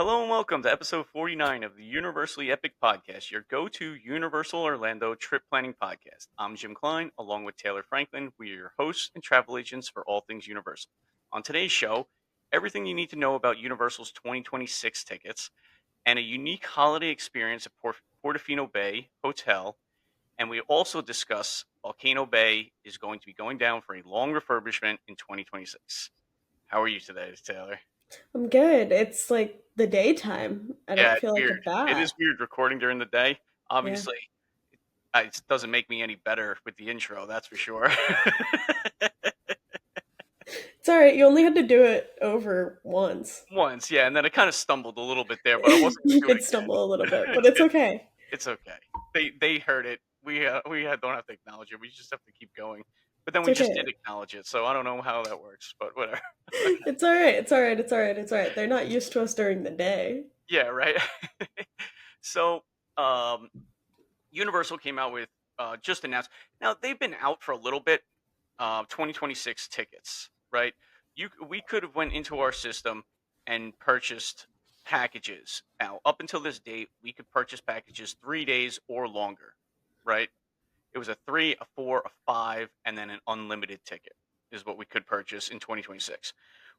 Hello and welcome to episode 49 of the Universally Epic Podcast, your go-to Universal Orlando trip planning podcast. I'm Jim Klein, along with Taylor Franklin. We are your hosts and travel agents for all things Universal. On today's show, everything you need to know about Universal's 2026 tickets and a unique holiday experience at Portofino Bay Hotel. And we also discuss Volcano Bay is going to be going down for a long refurbishment in 2026. How are you today, Taylor? I'm good. It's like the daytime. I Yeah, don't it's feel like a weird. It is bat. weird recording during the day. Yeah. Obviously, it doesn't make me any better with the intro, that's for sure. It's all right. You only had to do it over once. Once, yeah, and then I kind of stumbled a little bit there, but I wasn't going You to do it did again. stumble a little bit, I but it's did. okay. It's okay. They heard it. Don't have to acknowledge it. We just have to keep going. But then It's we just okay. did acknowledge it, so I don't know how that works, but whatever. It's all right. It's all right. It's all right. It's all right. They're not used to us during the day. Yeah, right. So, um, Universal came out with just announced. Now they've been out for a little bit. 2026 tickets, right? We could have went into our system and purchased packages. Now, up until this date, we could purchase packages 3 days or longer, right? It was a 3, a 4, a 5, and then an unlimited ticket is what we could purchase in 2026.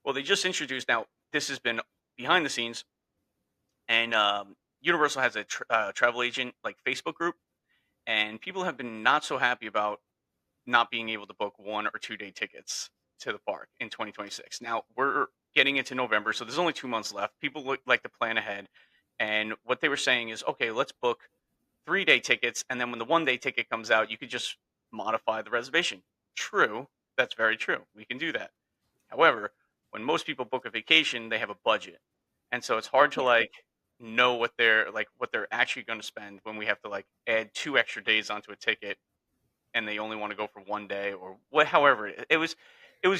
Well, they just introduced. Now this has been behind the scenes, and Universal has a travel agent like Facebook group, and people have been not so happy about not being able to book 1 or 2 day tickets to the park in 2026. Now we're getting into November, so there's only 2 months left. People like to plan ahead, and what they were saying is, okay, let's book 3 day tickets, and then when the 1 day ticket comes out, you could just modify the reservation. True, that's very true. We can do that. However, when most people book a vacation, they have a budget, and so it's hard to Yeah. know what they're actually going to spend when we have to add 2 extra days onto a ticket and they only want to go for 1 day or what. However, it was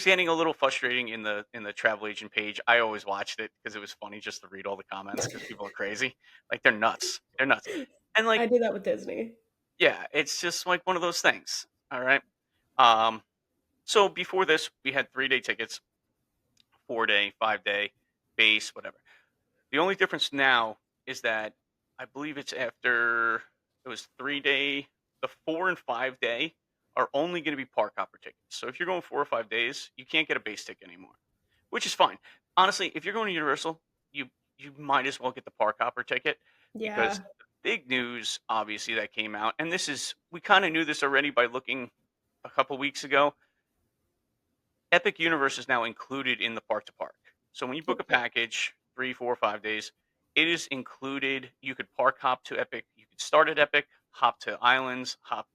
getting a little frustrating in the travel agent page. I always watched it because it was funny just to read all the comments because people are crazy. Like they're nuts, and I do that with Disney. yeah, it's just like one of those things. All right. Um, so before this, we had 3 day tickets, 4 day, 5 day, base, whatever. The only difference now is that I believe it's after it was 3 day, the 4 and 5 day are only going to be park hopper tickets. So if you're going 4 or 5 days, you can't get a base ticket anymore, which is fine. Honestly, if you're going to Universal, you might as well get the park hopper ticket because Yeah. the big news, obviously, that came out, and this is we kind of knew this already by looking a couple weeks ago. Epic Universe is now included in the park to park. So when you book a Okay. package, 3, 4, 5 days, it is included. You could park hop to Epic. You could start at Epic, hop to Islands, hop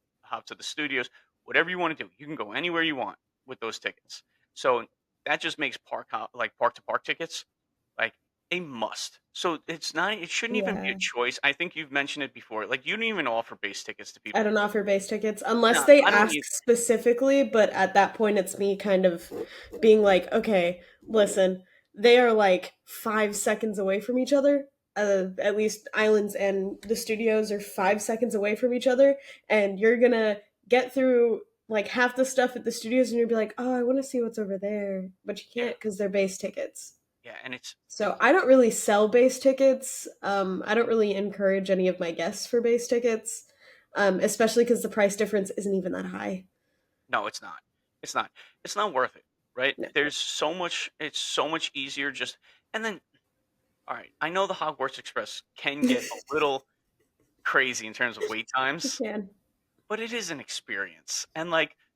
to the studios, whatever you want to do. You can go anywhere you want with those tickets. So that just makes park to park tickets like a must. So it's not. It shouldn't even be a Yeah. choice. I think you've mentioned it before. Like you don't even offer base tickets to I people. don't offer base tickets unless No, they I don't ask need. specifically, but at that point it's me kind of being like, okay, listen, they are like 5 seconds away from each other. At least Islands and the studios are 5 seconds away from each other, and you're gonna get through like half the stuff at the studios, and you'll be like, oh, I want to see what's over there, but you Yeah, can't because they're base tickets. yeah, and it's So I don't really sell base tickets. I don't really encourage any of my guests for base tickets, especially because the price difference isn't even that high. No, it's not. It's not. It's not worth it, right? No. There's so much. It's so much easier just. And then, all right, I know the Hogwarts Express can get a little crazy in terms of wait You times, can. but it is an experience. And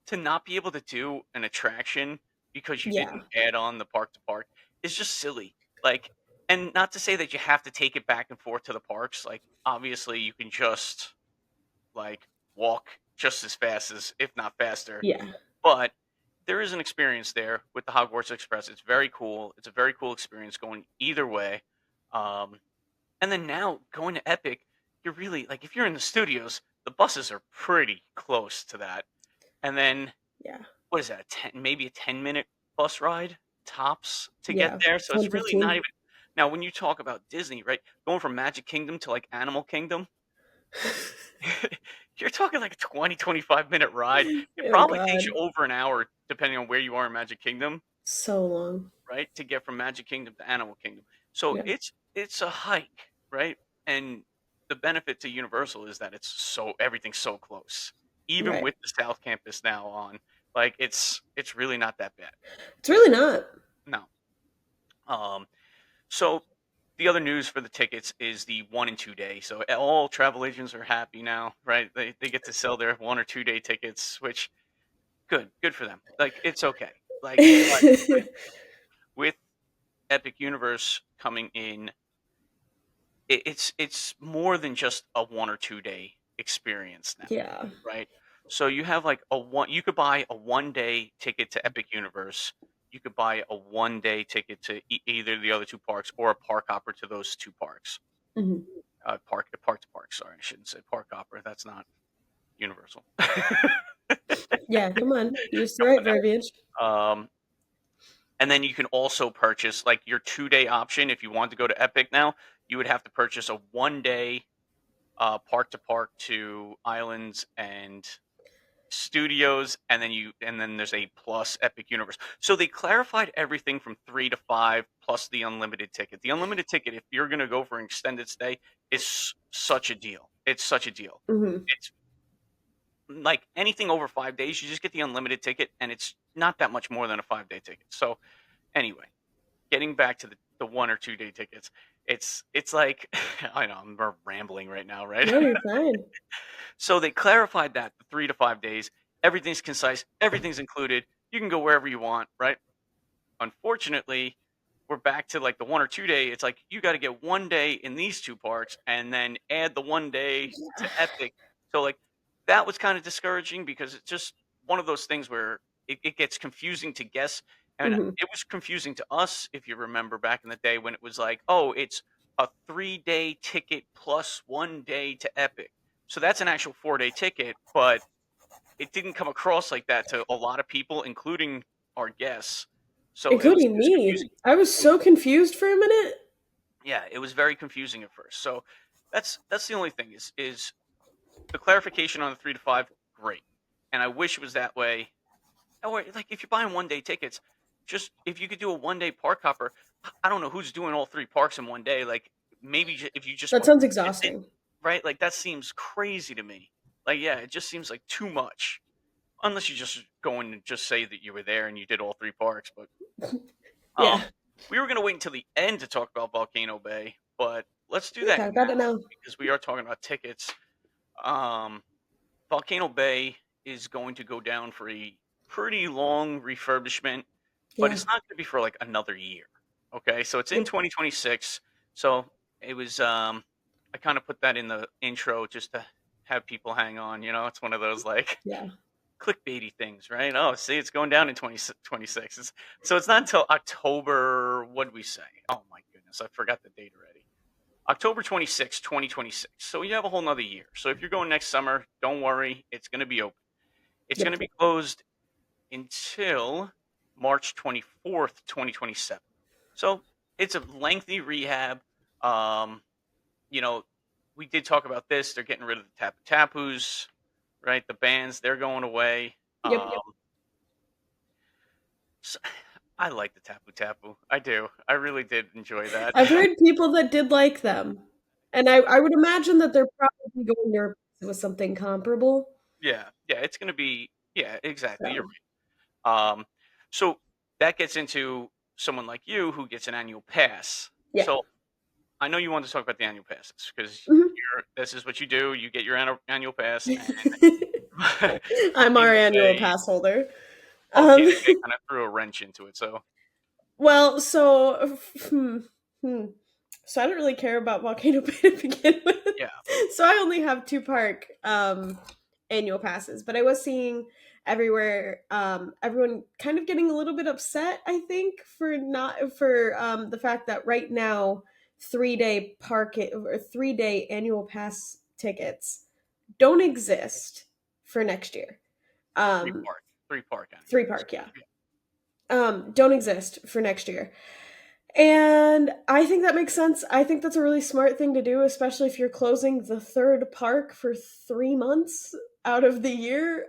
to not be able to do an attraction because you Yeah. didn't add on the park to park is just silly. Like, and not to say that you have to take it back and forth to the parks. Like, obviously, you can just walk just as fast as, if not faster, Yeah. but there is an experience there with the Hogwarts Express. It's very cool. It's a very cool experience going either way. Um, and then now going to Epic, you're really if you're in the studios, the buses are pretty close to that. And then Yeah. what is that? Maybe a 10-minute bus ride tops to get Yeah. there. So Ten it's really not 15. even. Now, when you talk about Disney, right, going from Magic Kingdom to Animal Kingdom, you're talking like a 20-25 minute ride. It Oh probably takes you God. over an hour, depending on where you are in Magic Kingdom, So long. right, to get from Magic Kingdom to Animal Kingdom. So Yeah. it's a hike, right? And the benefit to Universal is that everything's so close. Even Right. with the South Campus now on, like it's really not that bad. It's really not. No. Um, so the other news for the tickets is the 1 and 2 day. So all travel agents are happy now, right? They get to sell their 1 or 2 day tickets, which good for them. Like it's okay. Like but with Epic Universe coming in, it's more than just a 1 or 2 day experience now, Yeah. right? So you have like you could buy a 1 day ticket to Epic Universe. You could buy a 1 day ticket to either the other two parks or a park hopper to those two parks. Hmm. Park to park. Sorry, I shouldn't say park hopper. That's not Universal. Yeah, come on. Use the Come right on verbiage. now. And then you can also purchase like your 2 day option. If you want to go to Epic now, you would have to purchase a 1 day park to park to islands and studios, and then there's a plus Epic Universe. So they clarified everything from 3 to 5 plus the unlimited ticket. The unlimited ticket, if you're going to go for an extended stay, is such a deal. It's such a deal. Hmm. It's like anything over 5 days, you just get the unlimited ticket, and it's not that much more than a 5 day ticket. So anyway, getting back to the 1 or 2 day tickets, it's like I know I'm rambling right now, right? No, you're fine. So they clarified that the 3 to 5 days, everything's concise, everything's included. You can go wherever you want, right? Unfortunately, we're back to like the 1 or 2 day. It's like you got to get 1 day in these two parks and then add the 1 day to Epic. So like that was kind of discouraging because it's just one of those things where it gets confusing to guess. And Hmm. it was confusing to us, if you remember back in the day when it was like, oh, it's a 3 day ticket plus 1 day to Epic. So that's an actual 4 day ticket, but it didn't come across like that to a lot of people, including our guests. So it Including was me. confusing. I was so confused for a minute. Yeah, it was very confusing at first. So that's the only thing is the clarification on the 3 to 5, great. And I wish it was that way. Or like if you're buying 1 day tickets, just if you could do a 1 day park hopper, I don't know who's doing all three parks in 1 day. Like maybe if you just That want sounds to visit, exhausting. right? Like that seems crazy to me. Like yeah, it just seems like too much. Unless you just go in and just say that you were there and you did all three parks. But Yeah. we were going to wait until the end to talk about Volcano Bay, but let's do We that talk about it now now. because we are talking about tickets. Um, Volcano Bay is going to go down for a pretty long refurbishment, but Yeah. it's not going to be for like another year. Okay, so it's in Yep. 2026. So it was. I kind of put that in the intro just to have people hang on. It's one of those like Yeah. clickbaity things, right? Oh, see, it's going down in 2026. So it's not until October. What did we say? Oh my goodness, I forgot the date already. October 26, 2026. So you have a whole nother year. So if you're going next summer, don't worry, it's going to be open. It's going Yep. to be closed until March 24th, 2027. So it's a lengthy rehab. Um, you know, we did talk about this. They're getting rid of the Tapu Tapus, right? The bands, they're going away. Yep. So, I like the Tapu Tapu. I do. I really did enjoy that. I've heard people that did like them. And I would imagine that they're probably going to replace it with something comparable. Yeah, yeah, it's gonna be yeah, exactly. You're So, right. So that gets into someone like you who gets an annual pass. yeah. So I know you want to talk about the annual passes because Mhm. this is what you do. You get your annual pass, and I'm our Volcano annual Bay, pass holder. Volcano Um, Bay kind of threw a wrench into it. So well, so hmm. So I don't really care about Volcano Bay to begin with. yeah, So I only have two park annual passes, but I was seeing everywhere everyone kind of getting a little bit upset, I think, for not for the fact that right now 3 day park or 3 day annual pass tickets don't exist for next year. three Um park, three park annual three pass. park, yeah. Don't exist for next year. And I think that makes sense. I think that's a really smart thing to do, especially if you're closing the third park for 3 months out of the year.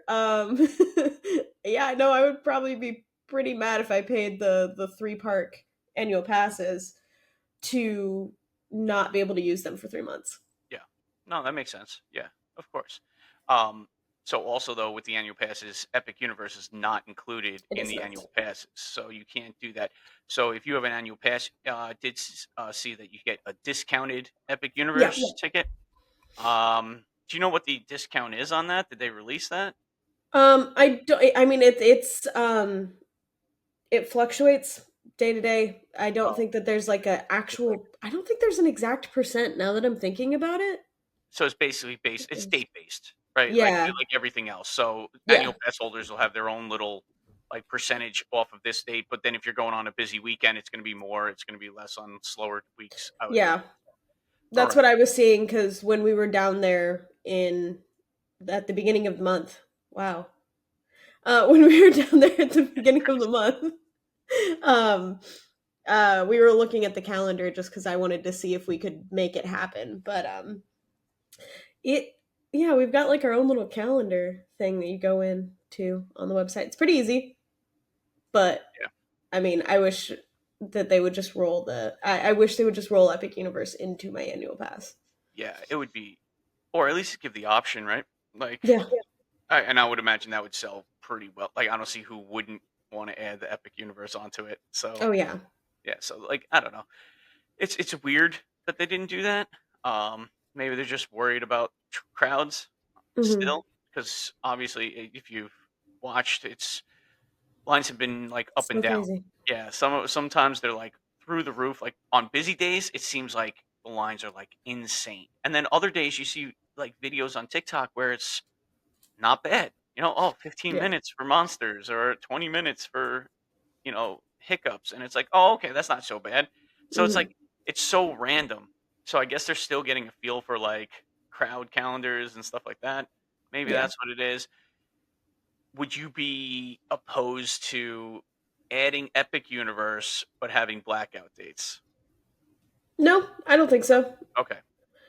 Yeah, no, I would probably be pretty mad if I paid the three park annual passes to not be able to use them for 3 months. Yeah. No, that makes sense. Yeah, of course. Um, so also though with the annual passes, Epic Universe is not included It in is the not. annual passes, so you can't do that. So if you have an annual pass, see that you get a discounted Epic Yeah. Universe ticket. Do you know what the discount is on that? Did they release that? I don't. I mean, it fluctuates day to day. I don't Oh, think that there's like a it's like actual. I don't think there's an exact percent now that I'm thinking about it. so it's basically based. It's state based, right? Yeah. Like everything else. So Yeah. annual pass holders will have their own little like percentage off of this date, but then if you're going on a busy weekend, it's going to be more. It's going to be less on slower weeks, I would Yeah. imagine. All That's right. what I was seeing because when we were down there in at the beginning of the month. Wow. When we were down there at the beginning of the month, um, we were looking at the calendar just because I wanted to see if we could make it happen. But it, yeah, we've got like our own little calendar thing that you go in to on the website. It's pretty easy, but Yeah. I mean, I wish that they would just roll I wish they would just roll Epic Universe into my annual pass. Yeah. It would be, or at least give the option, right? Like, Yeah. and I would imagine that would sell pretty well. Like, I don't see who wouldn't want to add the Epic Universe onto it. So Oh yeah. yeah. So like, I don't know. It's weird that they didn't do that. Maybe they're just worried about crowds Hmm. still, because obviously, if you've watched, it's lines have been like up and So down. crazy. Yeah, sometimes they're like through the roof. Like on busy days, it seems like the lines are like insane, and then other days you see like videos on TikTok where it's not bad. Oh, 15 Yeah. minutes for monsters or 20 minutes for hiccups, and it's like, oh, okay, that's not so bad. So it's like Hmm. it's so random. So I guess they're still getting a feel for like crowd calendars and stuff like that. Maybe Yeah. that's what it is. Would you be opposed to adding Epic Universe but having blackout dates? No, I don't think so. Okay.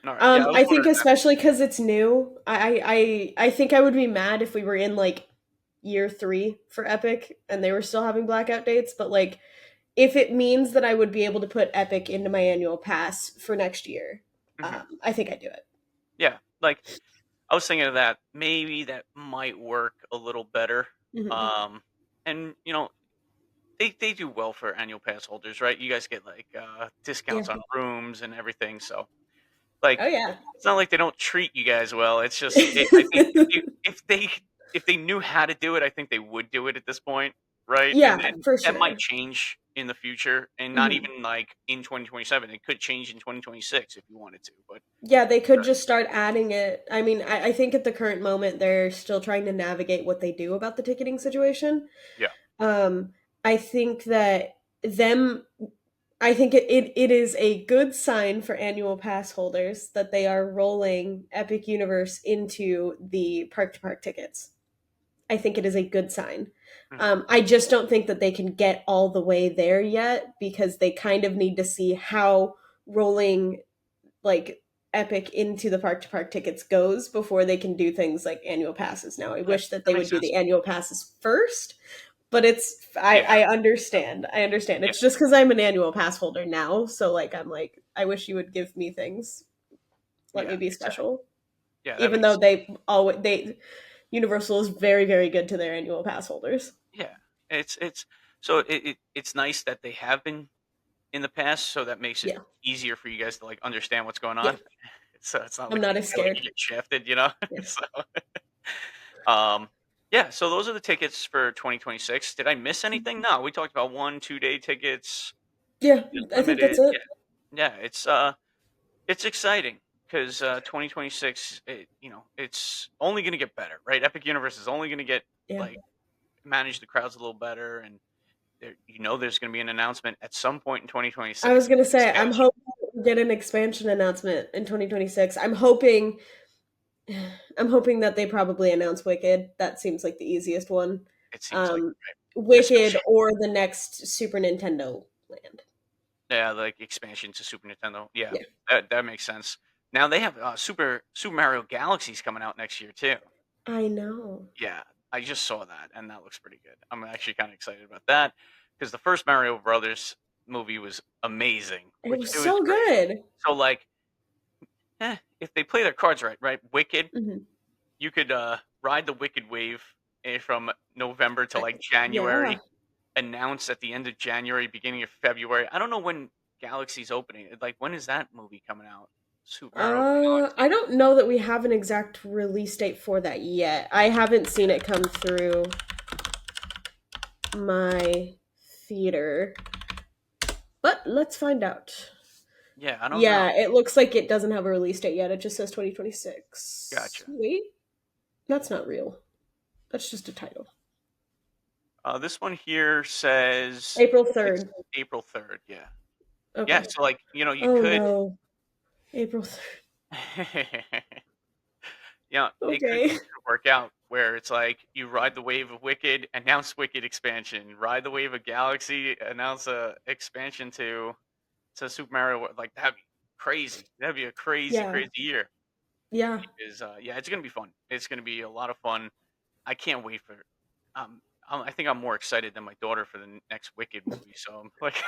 All right. Yeah, I was I think wondering that. especially because it's new. I think I would be mad if we were in like year three for Epic and they were still having blackout dates. But like, if it means that I would be able to put Epic into my annual pass for next year, Mhm. I think I'd do it. Yeah, like I was thinking of that. Maybe that might work a little better. Hmm. Um, and they do well for annual pass holders, right? You guys get like Yeah. discounts on rooms and everything. So Oh like yeah. it's not like they don't treat you guys well. It's just I think if they knew how to do it, I think they would do it at this point, right? And Yeah, then for that might sure. change in the future, and not Hmm. even like in 2027. It could change in 2026 if you wanted to. But Yeah, they could just start adding it. I mean, I think at the current moment they're still trying to navigate what they do about the ticketing situation. yeah, Um, I think that them I think it is a good sign for annual pass holders that they are rolling Epic Universe into the park to park tickets. I think it is a good sign. mhm, I just don't think that they can get all the way there yet because they kind of need to see how rolling like Epic into the park to park tickets goes before they can do things like annual passes. Now, I that, wish that that they makes would do sense. the annual passes first, but Yeah, I understand. I understand. yeah, It's just because I'm an annual pass holder now, so like I'm like I wish you would give me things. Let me yeah, be exactly. special. Yeah, that Even makes though sense. they Universal is very good to their annual pass holders. Yeah, it's so it's nice that they have been in the past, so that makes it Yeah, easier for you guys to like understand what's going yeah. on. So it's not I'm like not you as feel like you scared. get shafted. Yeah, So um yeah, so those are the tickets for 2026. Did I miss anything? No, we talked about 1, 2 day tickets, yeah. I think that's limited. it. Yeah. Yeah, it's exciting because 2026, it's only going to get better, right? Epic Universe is only going to get Yeah. like manage the crowds a little better, and there's going to be an announcement at some point in I was 2026 gonna say I'm expansion. hoping we get an expansion announcement in 2026. I'm hoping that they probably announce Wicked. That seems like the easiest one. It seems like Um, right, Wicked especially or the next Super Nintendo Land. yeah, like expansion to Super Nintendo. Yeah, Yeah, that makes sense. Now they have Super Mario Galaxies coming out next year too. I know. Yeah, I just saw that, and that looks pretty good. I'm actually kind of excited about that because the first Mario Brothers movie was amazing, It which was it was so great. good. So like, if they play their cards right, Wicked, Mhm. you could ride the Wicked wave from November to like Yeah. January, announce at the end of January, beginning of February. I don't know when Galaxy's opening. Like, when is that movie coming out? Super Mario Galaxy. I don't know that we have an exact release date for that yet. I haven't seen it come through my theater, but let's find out. Yeah, I don't know. Yeah, it looks like it doesn't have a release date yet. It just says 2026. Gotcha. Wait, that's not real. That's just a title. This one here says April it's 3rd. April 3rd. Yeah. Yeah. Okay. So like, you Oh could. no. April 3rd. Yeah, it Okay. could work out where it's like you ride the wave of Wicked, announce Wicked expansion, ride the wave of Galaxy, announce a expansion to Super Mario. Like, that'd be crazy. That'd be a crazy, Yeah. crazy year. Yeah. Is yeah, it's gonna be fun. It's gonna be a lot of fun. I can't wait for. I think I'm more excited than my daughter for the next Wicked movie. So I'm like,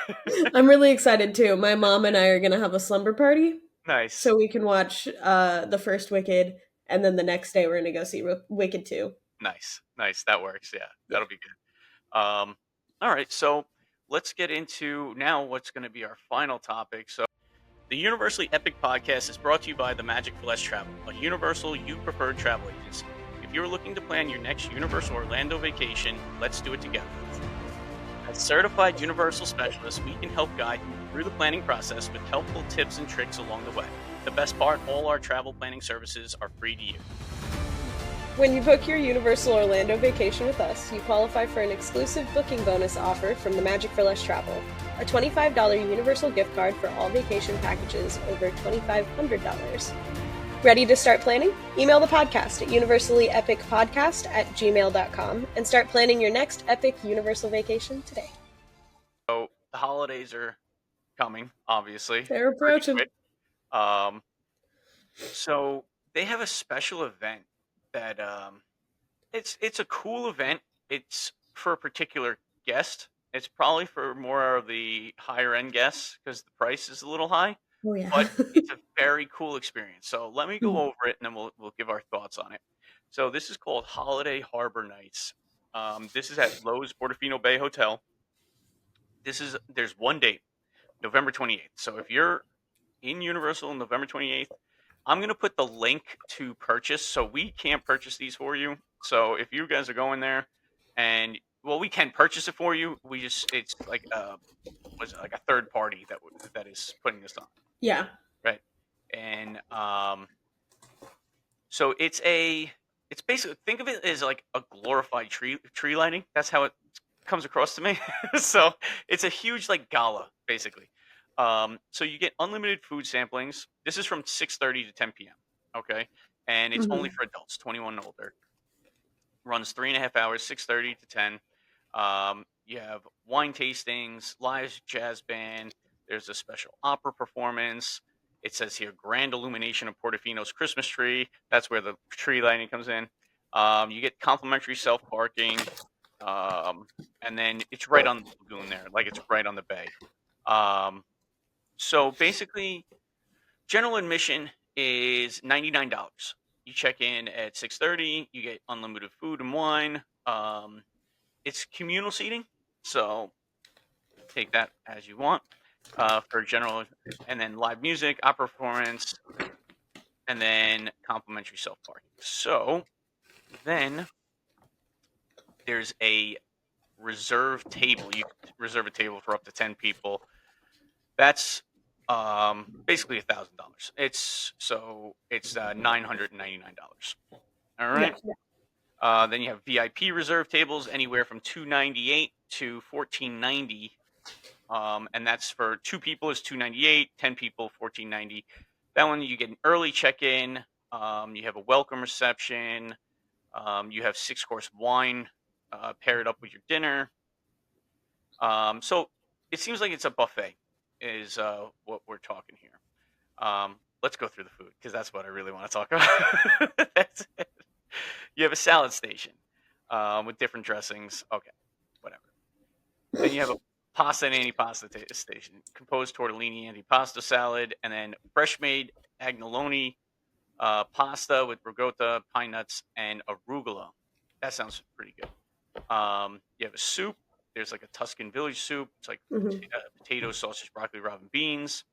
I'm really excited too. My mom and I are going to have a slumber party nice, so we can watch the first Wicked, and then the next day we're going to go see Wicked 2. nice, nice. That works. Yeah, Yeah. that'll be good. All right, so let's get into now what's going to be our final topic. So, the Universally Epic Podcast is brought to you by the Magic for Less Travel, a Universal you preferred travel agency. If you're looking to plan your next Universal Orlando vacation, let's do it together. As certified Universal specialists, we can help guide you through the planning process with helpful tips and tricks along the way. The best part, all our travel planning services are free to you. When you book your Universal Orlando vacation with us, you qualify for an exclusive booking bonus offer from the Magic for Less Travel, a $25 Universal gift card for all vacation packages over $2,500. Ready to start planning? Email the podcast at universallyepicpodcast@gmail.com and start planning your next epic Universal vacation today. So, the holidays are coming, obviously, They're pretty approaching. quick. Um, so they have a special event that it's a cool event. It's for a particular guest. It's probably for more of the higher end guests because the price is a little high, Oh, yeah. but it's a very cool experience. So let me go Mhm. over it and then we'll give our thoughts on it. So this is called Holiday Harbor Nights. This is at Lowe's Portofino Bay Hotel. There's one date, November 28th. So if you're in Universal November 28th, I'm going to put the link to purchase. So we can't purchase these for you. So if you guys are going there and well, we can purchase it for you. We just it's like was it like a third party that is putting this on, Yeah. right? And so it's basically think of it as like a glorified tree lighting. That's how it comes across to me. So it's a huge like gala basically. So you get unlimited food samplings. This is from 6:30 to 10 p.m. Okay, and it's only Hmm. for adults, 21 and older. Runs 3.5 hours, 6:30 to 10. You have wine tastings, live jazz band. There's a special opera performance. It says here grand illumination of Portofino's Christmas tree. That's where the tree lighting comes in. You get complimentary self parking, and then it's right on the lagoon there, like it's right on the bay. Um, so basically, general admission is $99. You check in at 6:30. You get unlimited food and wine. It's communal seating, so take that as you want for general, and then live music, opera performance, and then complimentary self parking. So then there's a reserve table. You can reserve a table for up to 10 people. That's basically $1,000. It's $999. All Yeah. right. Then you have VIP reserve tables anywhere from $298 to $1,490, and that's for 2 people is $298, 10 people $1,490. That one you get an early check-in. You have a welcome reception. You have 6-course wine paired up with your dinner. So it seems like it's a buffet, is what we're talking here. Let's go through the food because that's what I really want to talk about. That's it. You have a salad station with different dressings. Okay, whatever. Then you have a pasta and antipasta station, composed tortellini antipasto salad, and then fresh made agnoloni pasta with ricotta, pine nuts, and arugula. That sounds pretty good. You have a soup. There's like a Tuscan village soup. It's like Hmm. potato, sausage, broccoli, raw, and beans.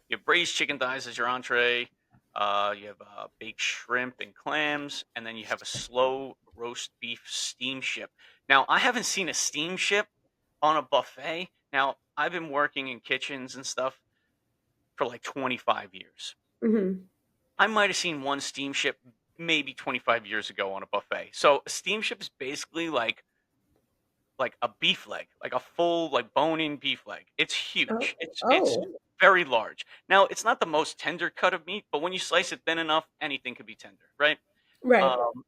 You have braised chicken thighs as your entree. You have baked shrimp and clams, and then you have a slow roast beef steamship. Now, I haven't seen a steamship on a buffet. Now, I've been working in kitchens and stuff for like 25 years. Hmm. I might have seen one steamship maybe 25 years ago on a buffet. So, a steamship is basically like a beef leg, like a full like bone-in beef leg. It's Oh, huge. It's oh, very large. Now, it's not the most tender cut of meat, but when you slice it thin enough, anything could be tender, right? right. Um,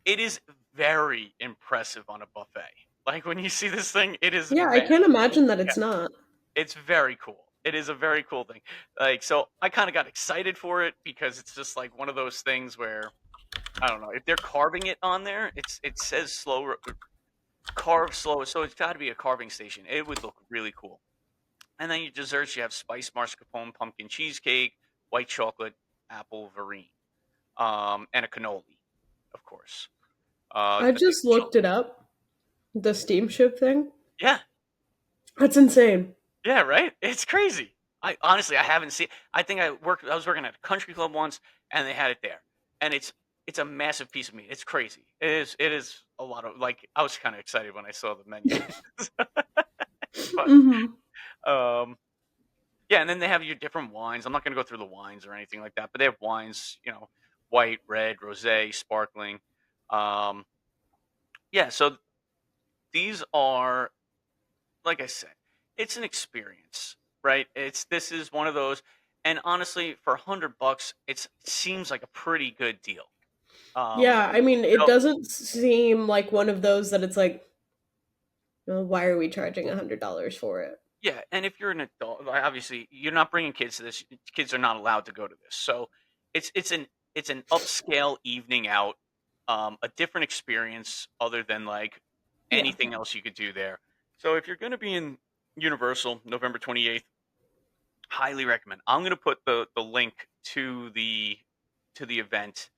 it is very impressive on a buffet. Like when you see this thing, it is Yeah, I very, can't imagine that yeah, it's not. it's very cool. It is a very cool thing. Like so, I kind of got excited for it because it's just like one of those things where I don't know if they're carving it on there. It says carve slow, so it's got to be a carving station. It would look really cool. And then your desserts, you have spiced mascarpone pumpkin cheesecake, white chocolate apple verrine, and a cannoli, of course. I The just looked it up, the steamship thing. yeah, That's insane. yeah, right. It's crazy. I honestly, I haven't seen. I think I was working at a country club once, and they had it there, and it's a massive piece of meat. It's crazy. It is a lot of like. I was kind of excited when I saw the menu. But Hmm. um, yeah, and then they have your different wines. I'm not going to go through the wines or anything like that, but they have wines, white, red, rosé, sparkling. Um, yeah, so these are, like I said, it's an experience, right? This is one of those, and honestly, for $100, it seems like a pretty good deal. Um, Yeah, I mean, you it know, doesn't seem like one of those that it's like, well, why are we charging $100 for it? yeah, and if you're an adult, like, obviously you're not bringing kids to this. Kids are not allowed to go to this, so it's an upscale evening out, a different experience other than like Yeah. anything else you could do there. So if you're going to be in Universal November 28th, highly recommend. I'm going to put the link to the event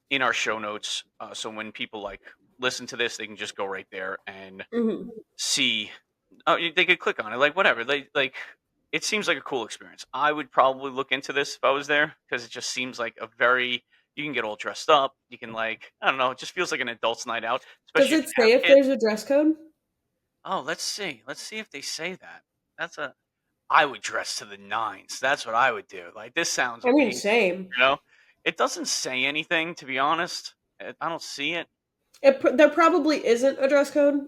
in our show notes, so when people like listen to this, they can just go right there and Hmm. see. Oh, they could click on it, like whatever. They like. It seems like a cool experience. I would probably look into this if I was there because it just seems like a very. You can get all dressed up. You can like I don't know. It just feels like an adult's night out, Does especially if it you say have if kids. there's a dress code? Oh, let's see. Let's see if they say that. That's a. I would dress to the nines. That's what I would do. Like this sounds I mean, amazing. same. You know, it doesn't say anything to be honest. I don't see it. There probably isn't a dress code.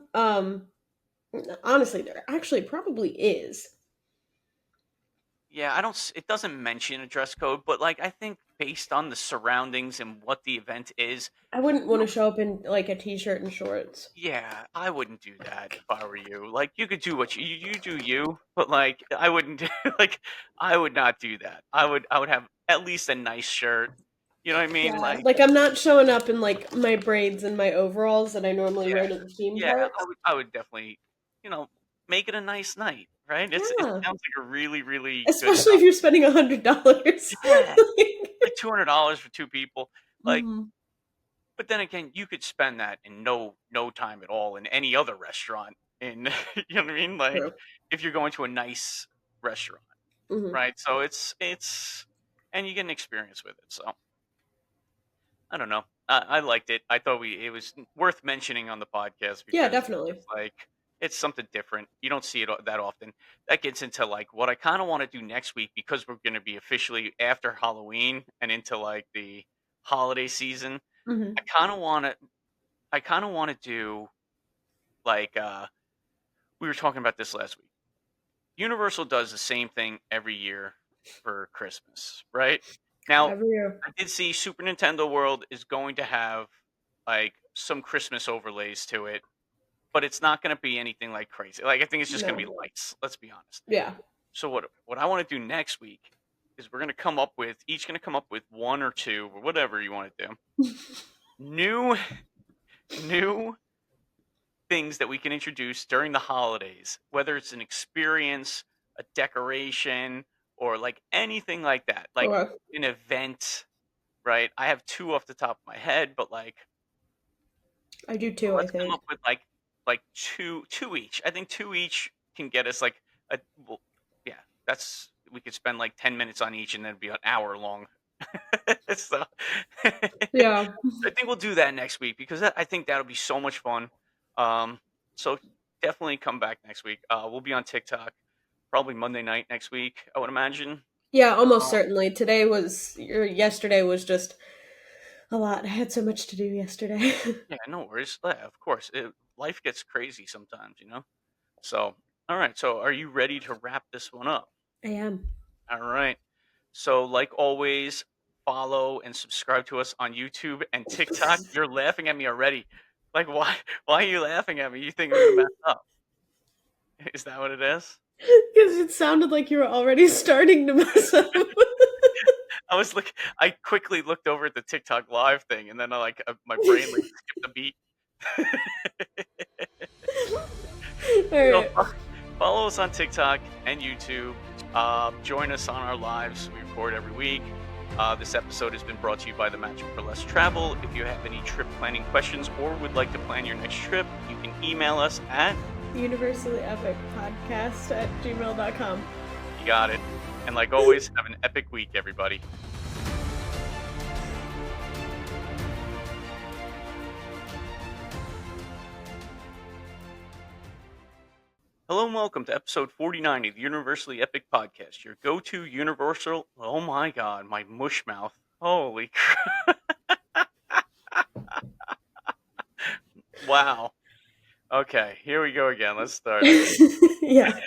Honestly, there actually probably is. Yeah, I don't. It doesn't mention a dress code, but like I think based on the surroundings and what the event is, I wouldn't you want know, to show up in like a t-shirt and shorts. yeah, I wouldn't do that if I were you. Like you could do what you do you, but like I wouldn't do like I would not do that. I would have at least a nice shirt. You know what I mean? Yeah, Like like I'm not showing up in like my braids and my overalls that I normally yeah, wear to the theme yeah. I parks. would I would definitely you know make it a nice night, right? It Yeah, sounds like a really really good especially if you're spending $100. yeah, like $200 for two people. Like Mhm. but then again, you could spend that in no time at all in any other restaurant. In you know what I mean? Like True. if you're going to a nice restaurant, Hmm. right? So it's and you get an experience with it. So I don't know. I liked it. I thought it was worth mentioning on the podcast Yeah, because definitely. it's like it's something different. You don't see it that often. That gets into like what I kind of want to do next week because we're going to be officially after Halloween and into like the holiday season. I Hmm. kind of want to I kind of want to do like we were talking about this last week. Universal does the same thing every year for Christmas, right? Now, Every year. I did see Super Nintendo World is going to have like some Christmas overlays to it, but it's not going to be anything like crazy. Like I think it's just going to No. be lights. Let's be honest. Yeah. So what I want to do next week is we're going to come up with each going to come up with one or two or whatever you want to do. New new things that we can introduce during the holidays, whether it's an experience, a decoration, or like anything like that, like Okay. an event, right? I have two off the top of my head, but like I do too, I let's come think. up with like two each. I think two each can get us like a well, yeah. That's we could spend like 10 minutes on each, and then it'd be an hour long. So Yeah. I think we'll do that next week because I think that'll be so much fun. Um, so definitely come back next week. We'll be on TikTok probably Monday night next week, I would imagine. Yeah, almost Uh, certainly. Yesterday was just a lot. I had so much to do yesterday. yeah, no worries. Yeah, of course. Life gets crazy sometimes. So, all right. So, are you ready to wrap this one up? I am. All right. So, like always, follow and subscribe to us on YouTube and TikTok. You're laughing at me already. Like, why? Why are you laughing at me? You think I'm gonna mess up? Is that what it is? Because it sounded like you were already starting to mess up. I quickly looked over at the TikTok live thing, and then my brain like skipped a beat. So Alright. follow us on TikTok and YouTube. Join us on our lives. We record every week. This episode has been brought to you by the Magic for Less Travel. If you have any trip planning questions or would like to plan your next trip, you can email us at Universally Epic Podcast at gmail.com. you got it. And like always, have an epic week, everybody. Hello and welcome to episode 49 of the Universally Epic Podcast, your go-to universal. Oh my god, my mush mouth. Holy crap. Wow. Okay, here we go again. Let's start it. Yeah.